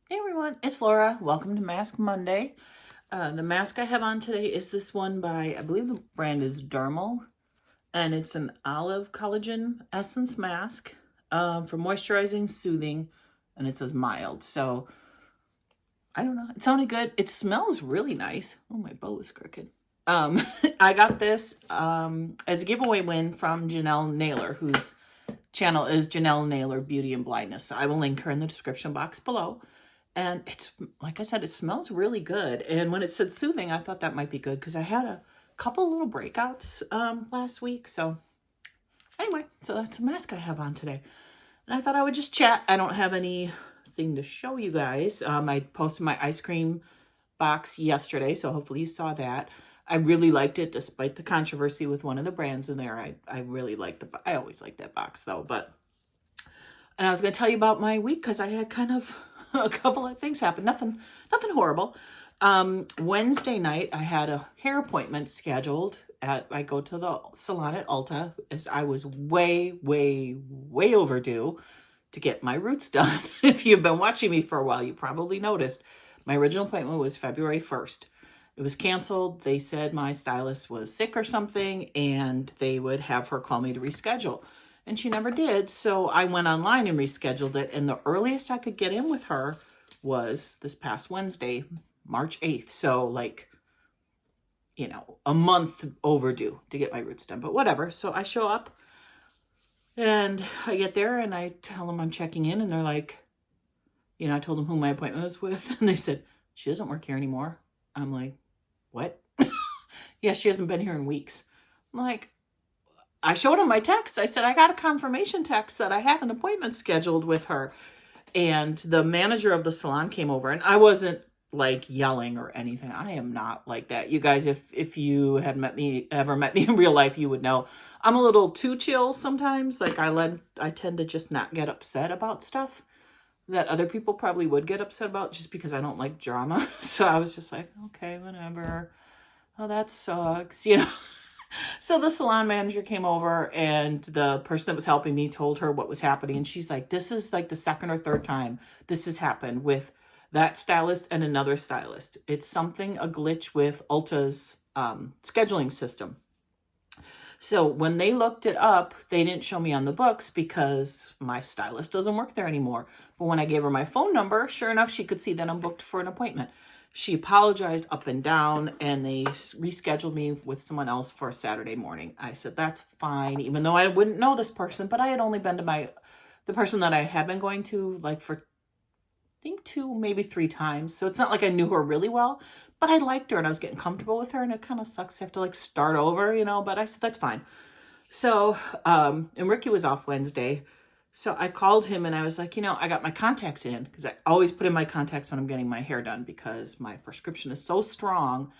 Hey everyone, it's Laura. Welcome to Mask Monday. The mask I have on today is this one by, I believe the brand is Dermal, and it's an olive collagen essence mask for moisturizing, soothing, and it says mild. So, I don't know. It sounded good. It smells really nice. Oh, my bow is crooked. I got this as a giveaway win from Janelle Naylor, whose channel is Janelle Naylor Beauty and Blindness. So I will link her in the description box below. And it's, like I said, it smells really good. And when it said soothing, I thought that might be good because I had a couple little breakouts last week. So anyway, so that's the mask I have on today. And I thought I would just chat. I don't have anything to show you guys. I posted my ice cream box yesterday, so hopefully you saw that. I really liked it despite the controversy with one of the brands in there. I really like I always like that box though. And I was going to tell you about my week because I had kind of a couple of things happen. Nothing horrible. Wednesday night, I had a hair appointment scheduled I go to the salon at Ulta, as I was way overdue to get my roots done. If you've been watching me for a while, you probably noticed my original appointment was February 1st. It was canceled. They said my stylist was sick or something, and they would have her call me to reschedule. And she never did. So I went online and rescheduled it. And the earliest I could get in with her was this past Wednesday, March 8th. So a month overdue to get my roots done. But whatever. So I show up and I get there and I tell them I'm checking in. And they're like, I told them who my appointment was with. And they said, she doesn't work here anymore. I'm like, what? Yeah, she hasn't been here in weeks. I'm like, I showed him my text. I said, I got a confirmation text that I have an appointment scheduled with her. And the manager of the salon came over, and I wasn't like yelling or anything. I am not like that. You guys, if you had ever met me in real life, you would know I'm a little too chill sometimes. Like I tend to just not get upset about stuff that other people probably would get upset about just because I don't like drama. So I was just like, okay, whatever. Oh, that sucks, So the salon manager came over and the person that was helping me told her what was happening. And she's like, this is like the second or third time this has happened with that stylist and another stylist. It's a glitch with Ulta's scheduling system. So when they looked it up, they didn't show me on the books because my stylist doesn't work there anymore. But when I gave her my phone number, sure enough, she could see that I'm booked for an appointment. She apologized up and down, and they rescheduled me with someone else for a Saturday morning. I said, that's fine, even though I wouldn't know this person, but I had only been to the person that I had been going to like for, I think 2, maybe 3 times. So it's not like I knew her really well, but I liked her and I was getting comfortable with her, and it kind of sucks to have to like start over, but I said, that's fine. So, and Ricky was off Wednesday. So I called him and I was like, I got my contacts in because I always put in my contacts when I'm getting my hair done because my prescription is so strong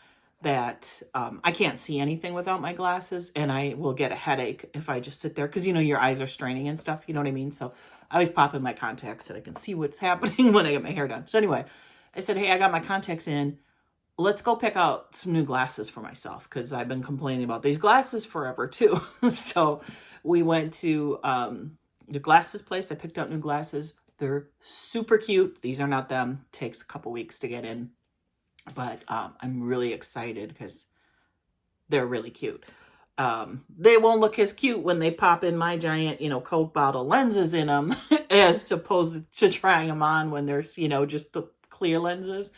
that I can't see anything without my glasses, and I will get a headache if I just sit there because, your eyes are straining and stuff. You know what I mean? So I always pop in my contacts so I can see what's happening when I get my hair done. So anyway, I said, hey, I got my contacts in. Let's go pick out some new glasses for myself because I've been complaining about these glasses forever too. So we went to the glasses place. I picked out new glasses. They're super cute. These are not them. Takes a couple weeks to get in, but I'm really excited because they're really cute. They won't look as cute when they pop in my giant, Coke bottle lenses in them as opposed to trying them on when there's, just the clear lenses.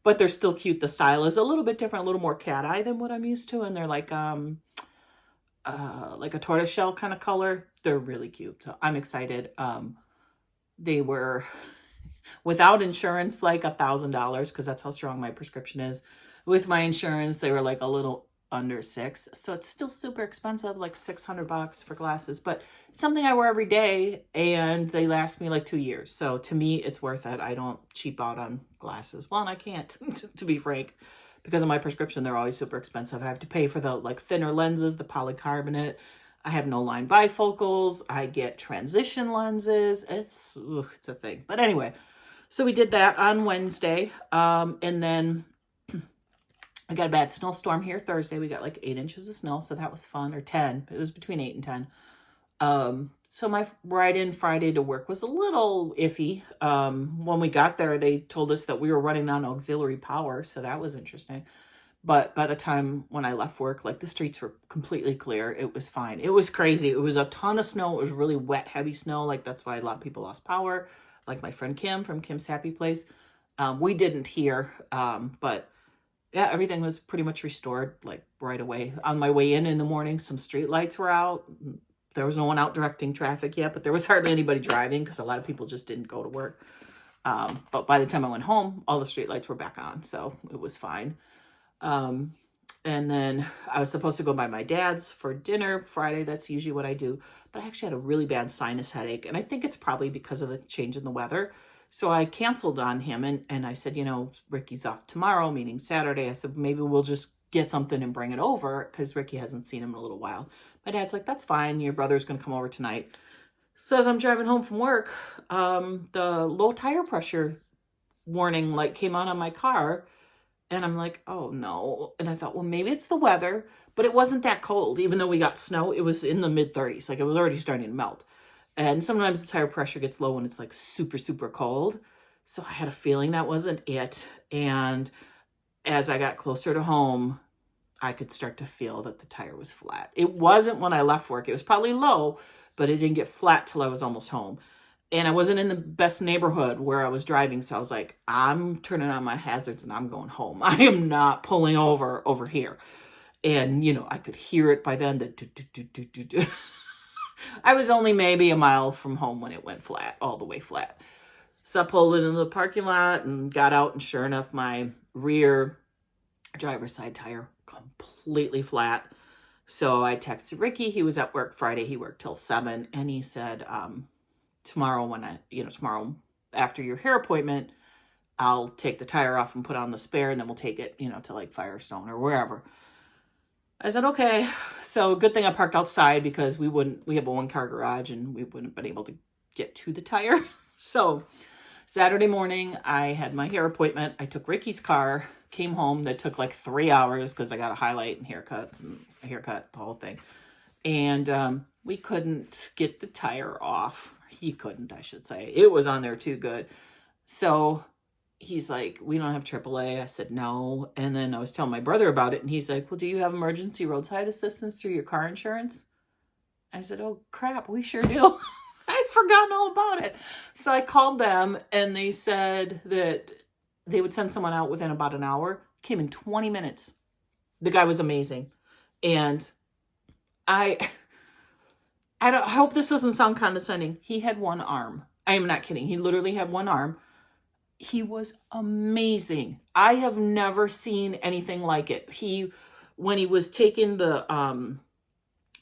But they're still cute. The style is a little bit different, a little more cat eye than what I'm used to. And they're like a tortoiseshell kind of color. They're really cute. So I'm excited. They were without insurance, like $1,000 because that's how strong my prescription is. With my insurance, they were like a little under $600. So it's still super expensive, like $600 for glasses, but it's something I wear every day and they last me like 2 years. So to me, it's worth it. I don't cheap out on glasses. Well, and I can't, to be frank, because of my prescription. They're always super expensive. I have to pay for the like thinner lenses, the polycarbonate. I have no line bifocals. I get transition lenses. It's a thing. But anyway, so we did that on Wednesday. And then I got a bad snowstorm here Thursday. We got like 8 inches of snow, so that was fun. Or 10. It was between 8 and 10. So my ride-in Friday to work was a little iffy. When we got there, they told us that we were running on auxiliary power, so that was interesting. But by the time when I left work, like the streets were completely clear. It was fine. It was crazy. It was a ton of snow. It was really wet, heavy snow. Like that's why a lot of people lost power. Like my friend Kim from Kim's Happy Place. We didn't here, but yeah, everything was pretty much restored like right away. On my way in the morning, some street lights were out. There was no one out directing traffic yet, but there was hardly anybody driving because a lot of people just didn't go to work. But by the time I went home, all the street lights were back on, so it was fine. And then I was supposed to go by my dad's for dinner Friday. That's usually what I do. But I actually had a really bad sinus headache, and I think it's probably because of the change in the weather. So I canceled on him, and I said, Ricky's off tomorrow, meaning Saturday. I said, maybe we'll just get something and bring it over because Ricky hasn't seen him in a little while. My dad's like, that's fine. Your brother's going to come over tonight. So as I'm driving home from work, the low tire pressure warning light came on my car. And I'm like, oh no. And I thought, well, maybe it's the weather, but it wasn't that cold. Even though we got snow, it was in the mid 30s. Like it was already starting to melt. And sometimes the tire pressure gets low when it's like super, super cold. So I had a feeling that wasn't it. And as I got closer to home, I could start to feel that the tire was flat. It wasn't when I left work. It was probably low, but it didn't get flat till I was almost home. And I wasn't in the best neighborhood where I was driving. So I was like, I'm turning on my hazards and I'm going home. I am not pulling over here. And, I could hear it by then. The I was only maybe a mile from home when it went flat, all the way flat. So I pulled it into the parking lot and got out. And sure enough, my rear driver's side tire completely flat. So I texted Ricky. He was at work Friday. He worked till 7. And he said, tomorrow tomorrow after your hair appointment, I'll take the tire off and put on the spare, and then we'll take it, to like Firestone or wherever. I said, okay. So good thing I parked outside because we have a 1-car garage and we wouldn't have been able to get to the tire. So Saturday morning, I had my hair appointment. I took Ricky's car, came home. That took like 3 hours because I got a highlight and haircuts and a haircut, the whole thing. And we couldn't get the tire off. He couldn't, I should say. It was on there too good. So he's like, we don't have AAA. I said, no. And then I was telling my brother about it. And he's like, well, do you have emergency roadside assistance through your car insurance? I said, oh, crap, we sure do. I'd forgotten all about it. So I called them and they said that they would send someone out within about an hour. Came in 20 minutes. The guy was amazing. And I hope this doesn't sound condescending. He had one arm. I am not kidding. He literally had one arm. He was amazing. I have never seen anything like it. When he was taking the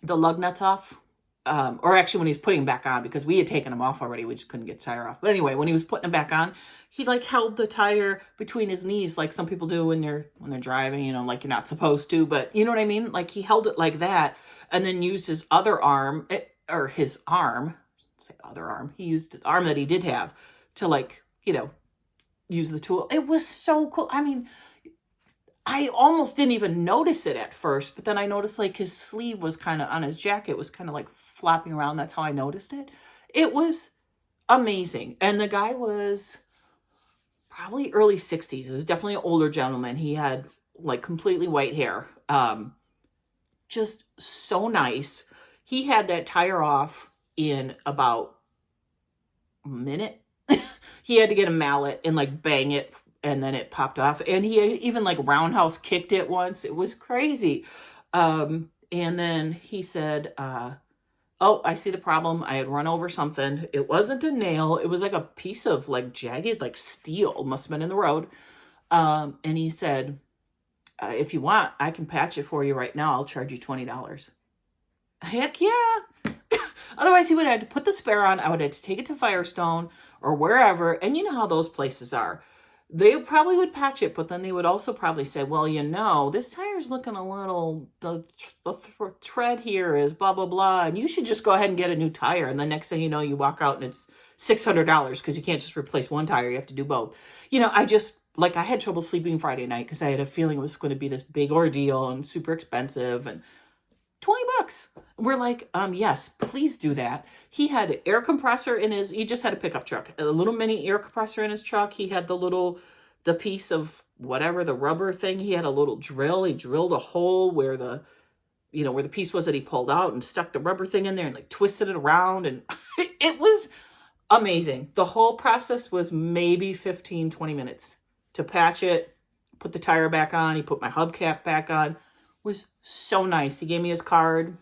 lug nuts off, or actually when he was putting them back on, because we had taken them off already, we just couldn't get the tire off. But anyway, when he was putting them back on, he like held the tire between his knees, like some people do when they're driving, like you're not supposed to, but you know what I mean? Like he held it like that, and then used his other arm, or his arm, say other arm. He used the arm that he did have to use the tool. It was so cool. I mean, I almost didn't even notice it at first, but then I noticed like his sleeve was kind of on his jacket, was kind of like flapping around. That's how I noticed it. It was amazing. And the guy was probably early 60s. It was definitely an older gentleman. He had like completely white hair. Just so nice. He had that tire off in about a minute. He had to get a mallet and like bang it, and then it popped off. And he even like roundhouse kicked it once. It was crazy. And then he said, oh, I see the problem. I had run over something. It wasn't a nail. It was like a piece of like jagged like steel. Must have been in the road. And he said, if you want, I can patch it for you right now. I'll charge you $20. Heck yeah. Otherwise, he would have had to put the spare on. I would have to take it to Firestone or wherever. And you know how those places are. They probably would patch it, but then they would also probably say, well, this tire's looking a little, the tread here is blah, blah, blah. And you should just go ahead and get a new tire. And the next thing you know, you walk out and it's $600 because you can't just replace one tire. You have to do both. I had trouble sleeping Friday night because I had a feeling it was going to be this big ordeal and super expensive. And $20. We're like, yes, please do that. He had an air compressor in his, he just had a pickup truck, a little mini air compressor in his truck. He had the piece of whatever, the rubber thing. He had a little drill. He drilled a hole where where the piece was that he pulled out and stuck the rubber thing in there and like twisted it around. And it was amazing. The whole process was maybe 15, 20 minutes to patch it, put the tire back on. He put my hubcap back on. It was so nice. He gave me his card.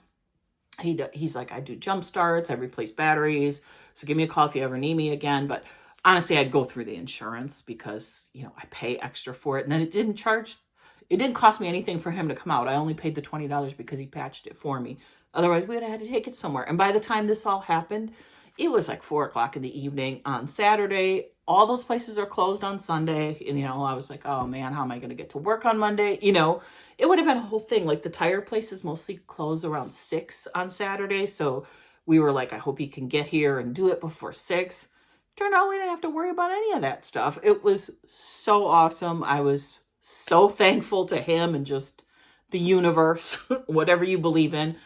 He's like, I do jump starts. I replace batteries. So give me a call if you ever need me again. But honestly, I'd go through the insurance because, I pay extra for it. And then it didn't cost me anything for him to come out. I only paid the $20 because he patched it for me. Otherwise, we would have had to take it somewhere. And by the time this all happened, it was like 4:00 in the evening on Saturday. All those places are closed on Sunday. And, I was like, oh man, how am I going to get to work on Monday? It would have been a whole thing. Like the tire places mostly close around 6 on Saturday. So we were like, I hope he can get here and do it before 6. Turned out we didn't have to worry about any of that stuff. It was so awesome. I was so thankful to him and just the universe, whatever you believe in.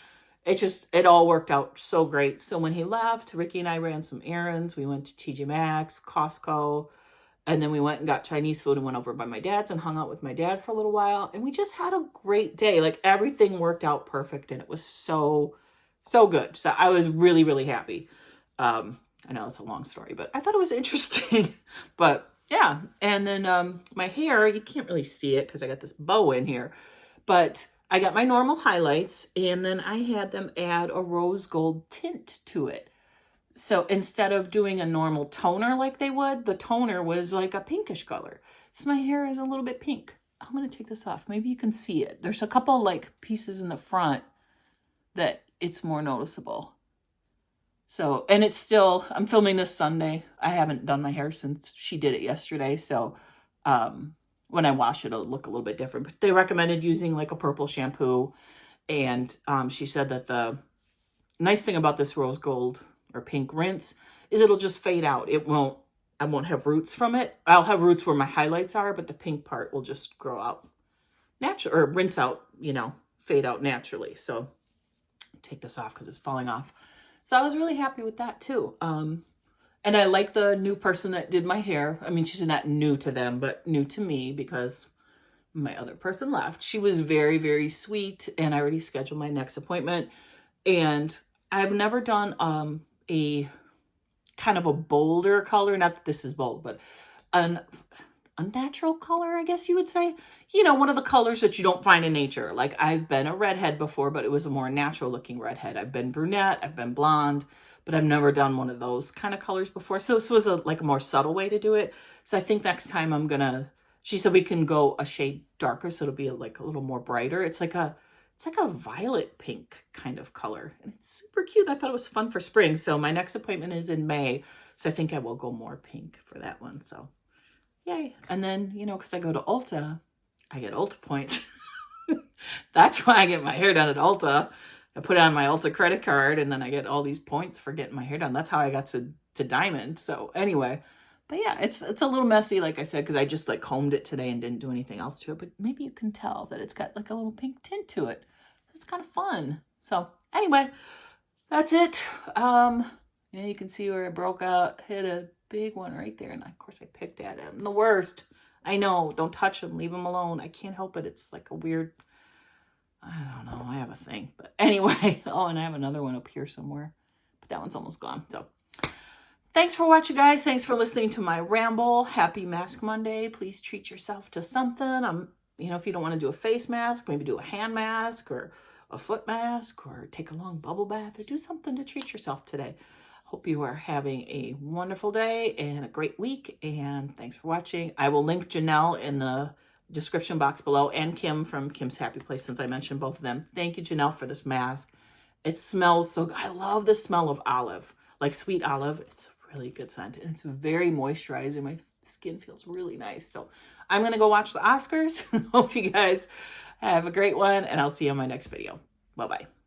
It all worked out so great. So when he left, Ricky and I ran some errands. We went to TJ Maxx, Costco, and then we went and got Chinese food and went over by my dad's and hung out with my dad for a little while. And we just had a great day. Like everything worked out perfect and it was so, so good. So I was really, really happy. I know it's a long story, but I thought it was interesting. But yeah. And then my hair, you can't really see it because I got this bow in here, but I got my normal highlights and then I had them add a rose gold tint to it. So instead of doing a normal toner like they would, the toner was like a pinkish color. So my hair is a little bit pink. I'm going to take this off. Maybe you can see it. There's a couple like pieces in the front that it's more noticeable. So, and it's still, I'm filming this Sunday. I haven't done my hair since she did it yesterday. So, when I wash it, it'll look a little bit different. But they recommended using like a purple shampoo. And she said that the nice thing about this rose gold or pink rinse is it'll just fade out. I won't have roots from it. I'll have roots where my highlights are, but the pink part will just grow out natural or rinse out, fade out naturally. So take this off because it's falling off. So I was really happy with that too. And I like the new person that did my hair. I mean, she's not new to them, but new to me because my other person left. She was very, very sweet, and I already scheduled my next appointment. And I've never done a kind of a bolder color. Not that this is bold, but an unnatural color, I guess you would say. One of the colors that you don't find in nature. Like I've been a redhead before, but it was a more natural looking redhead. I've been brunette, I've been blonde, but I've never done one of those kind of colors before. So this was a more subtle way to do it. So I think next time she said we can go a shade darker. So it'll be like a little more brighter. It's like a violet pink kind of color. And it's super cute. I thought it was fun for spring. So my next appointment is in May. So I think I will go more pink for that one. So yay. And then, because I go to Ulta, I get Ulta points. That's why I get my hair done at Ulta. I put it on my Ulta credit card and then I get all these points for getting my hair done. That's how I got to Diamond. So anyway, but yeah, it's a little messy, like I said, because I just like combed it today and didn't do anything else to it. But maybe you can tell that it's got like a little pink tint to it. It's kind of fun. So anyway, that's it. You can see where it broke out, hit a big one right there. And of course I picked at it. I'm the worst. I know, don't touch them, leave them alone. I can't help it. It's like a weird, I don't know, I have a thing. But anyway, and I have another one up here somewhere. But that one's almost gone. So thanks for watching, guys. Thanks for listening to my ramble. Happy Mask Monday. Please treat yourself to something. If you don't want to do a face mask, maybe do a hand mask or a foot mask or take a long bubble bath or do something to treat yourself today. Hope you are having a wonderful day and a great week. And thanks for watching. I will link Janelle in the description box below and Kim from Kim's Happy Place since I mentioned both of them. Thank you, Janelle, for this mask. It smells so good. I love the smell of olive, like sweet olive. It's a really good scent and it's very moisturizing. My skin feels really nice. So I'm going to go watch the Oscars. Hope you guys have a great one and I'll see you on my next video. Bye-bye.